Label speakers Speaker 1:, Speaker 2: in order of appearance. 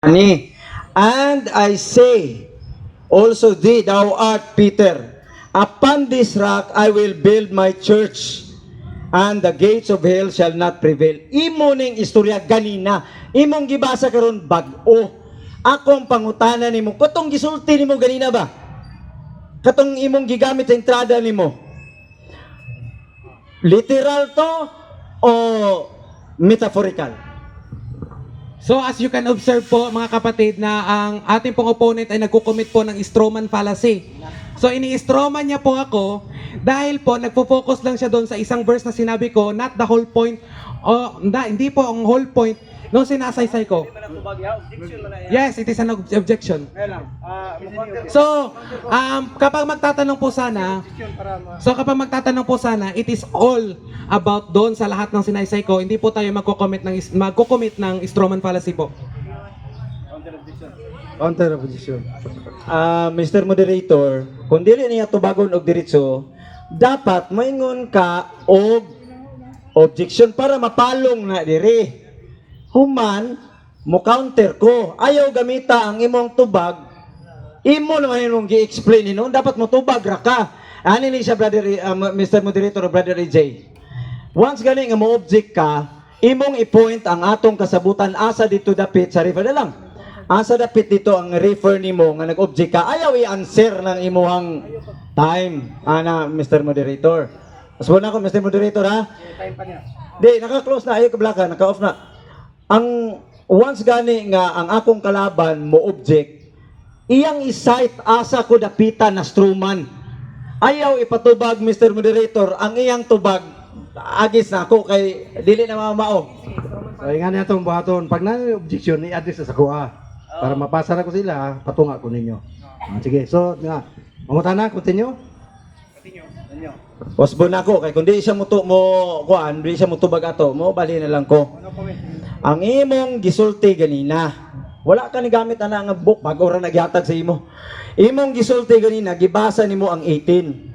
Speaker 1: Ani, and I say, also thee, thou art Peter, upon this rock I will build my church, and the gates of hell shall not prevail. Imo ning istorya ganina, imong gibasa karon bag-o. Akong pangutana nimo, katong gisulti nimo ganina ba? Katong imong gigamit sa entrada nimo. Literal to o metaphorical?
Speaker 2: So as you can observe po mga kapatid na ang ating pong opponent ay nagko-commit po ng strawman fallacy. So ini-strawman niya po ako dahil po nagfo-focus lang siya doon sa isang verse na sinabi ko, not the whole point, hindi po ang whole point nung sinasaysay ko. Yes, it is an objection. So, kapag magtatanong po sana, it is all about doon sa lahat ng sinaysay ko. Hindi po tayo magko-commit ng strawman fallacy po.
Speaker 3: Counter opposition.
Speaker 1: Mr. Moderator, kung dili niya tubagon og diretso, dapat maingon ka og objection para mapalong na diri. Human, mo counter ko. Ayaw gamita ang imong tubag. Imo naman imong gi-explain hinon, dapat mo tubag ra ka. Ani ni siya brother Mr. Moderator, brother EJ. Once gani nga mo object ka, imong i-point ang atong kasabutan asa dito dapit sa refer na lang. Asa dapit dito ang refer nimo nga nag-object ka. Ayaw i-answer ng imuhang time, ana Mr. Moderator. Asbo na ako Mr. Moderator ha.
Speaker 3: Time pa niya.
Speaker 1: Di, naka-close na, ayaw kablaka, naka-off na. Ang once gani nga ang akong kalaban mo object, iyang i-cite asa ko dapitan na strawman. Ayaw ipatubag Mr. Moderator ang iyang tubag agis na ako kay dili na mamao.
Speaker 3: So, nga niya itong buhaton. Pag na-objection, i-address sa kuha. Para mapasa na ko sila, patunga ko ninyo. Sige, so, nga. Mamutan na, continue.
Speaker 1: Wasbo na ako kay kung di siya mo kuan, di siya mo tubag ato, mo bali na lang ko. Ang imong gisulti ganina, wala ka ni gamit ana nga book bago ra nagyatag sa imo. Imong gisulti ganina, gibasa nimo ang 18.